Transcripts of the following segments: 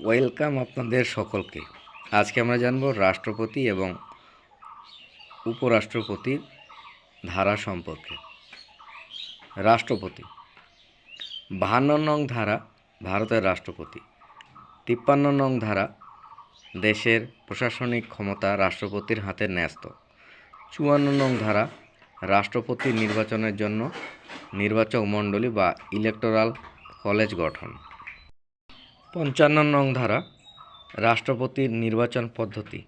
Welcome আপনাদের সকলকে। আজকে আমরা জানব রাষ্ট্রপতি এবং উপরাষ্ট্রপতির ধারা সম্পর্কে। রাষ্ট্রপতি 52 নং ধারা ভারতের রাষ্ট্রপতি। 53 নং ধারা দেশের প্রশাসনিক ক্ষমতা রাষ্ট্রপতির হাতে ন্যস্ত। 54 নং ধারা রাষ্ট্রপতি নির্বাচনের জন্য নির্বাচক মণ্ডলী বা ইলেকটোরাল কলেজ গঠন। 55 নং ধারা রাষ্ট্রপতির নির্বাচন পদ্ধতি।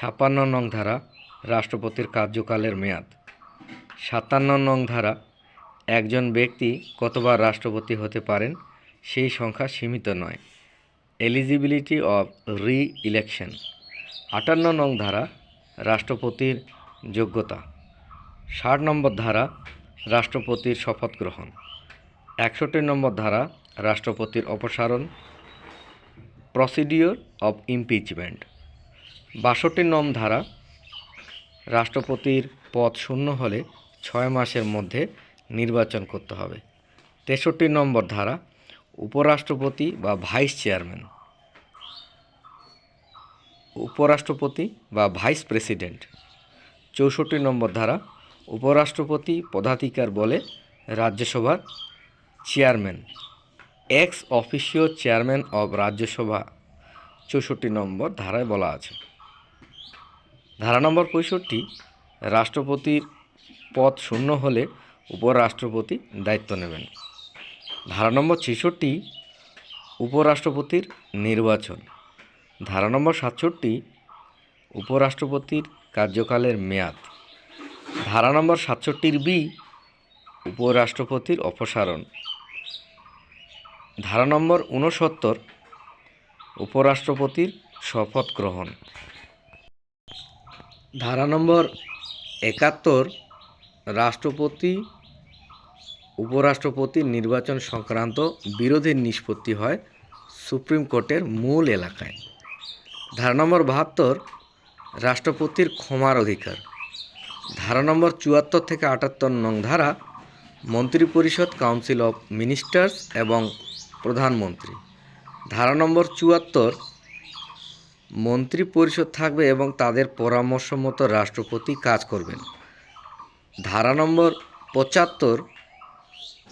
56 নং ধারা রাষ্ট্রপতির কার্যকালের মেয়াদ। 57 নং ধারা একজন ব্যক্তি কতবার রাষ্ট্রপতি হতে পারেন সেই সংখ্যা সীমিত নয়। এলিজিবিলিটি অফ রি ইলেকশন। 58 নং ধারা রাষ্ট্রপতির যোগ্যতা। 60 নম্বর ধারা রাষ্ট্রপতির শপথ গ্রহণ। 61 নম্বর ধারা রাষ্ট্রপতির অপসারণ, প্রসিডিওর অফ ইমপিচমেন্ট। 62 নং ধারা রাষ্ট্রপতির পদ শূন্য হলে 6 মাসের মধ্যে নির্বাচন করতে হবে। 63 নম্বর ধারা উপরাষ্ট্রপতি বা ভাইস চেয়ারম্যান, উপরাষ্ট্রপতি বা ভাইস প্রেসিডেন্ট। 64 নম্বর ধারা উপরাষ্ট্রপতি পদাধিকার বলে রাজ্যসভার chairman, x officio chairman of Rajya Sabha 64 নম্বর ধারায় বলা আছে। ধারা নম্বর 65 রাষ্ট্রপতির পদ শূন্য হলে উপরাষ্ট্রপতি দায়িত্ব নেবেন। ধারা নম্বর 66 উপরাষ্ট্রপতির নির্বাচন। ধারা নম্বর 67 উপরাষ্ট্রপতির কার্যকালের মেয়াদ। ধারা নম্বর 67(b) উপরাষ্ট্রপতির অপসারণ। ধারা নম্বর 69 উপরাষ্ট্রপতির শপথ গ্রহণ। ধারা নম্বর 71 রাষ্ট্রপতি উপরাষ্ট্রপতির নির্বাচন সংক্রান্ত বিরোধের নিষ্পত্তি হয় সুপ্রিম কোর্টের মূল এলাকায়। ধারা নম্বর 72 রাষ্ট্রপতির ক্ষমার অধিকার। ধারা নম্বর 74 থেকে 78 নং ধারা মন্ত্রিপরিষদ, কাউন্সিল অফ মিনিস্টার্স এবং প্রধানমন্ত্রী। ধারা নম্বর 74 মন্ত্রিপরিষদ থাকবে এবং তাদের পরামর্শ মতো রাষ্ট্রপতি কাজ করবেন। ধারা নম্বর 75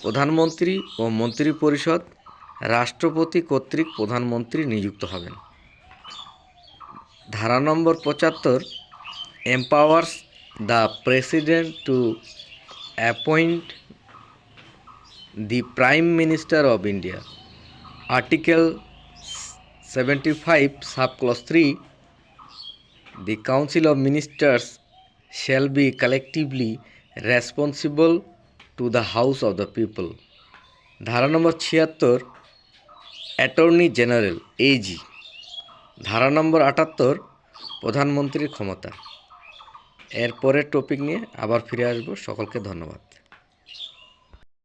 প্রধানমন্ত্রী ও মন্ত্রিপরিষদ রাষ্ট্রপতি কর্তৃক প্রধানমন্ত্রী নিযুক্ত হবেন। ধারা নম্বর 75 empowers the president two appoint the prime minister of India. Article 75 subclause 3 The Council of Ministers shall be collectively responsible to the House of the People. ধারা নম্বর 76 অ্যাটর্নি জেনারেল এজি। ধারা নম্বর 78 প্রধানমন্ত্রীর ক্ষমতা। এরপরের টপিক নিয়ে আবার ফিরে আসবো। সকলকে ধন্যবাদ।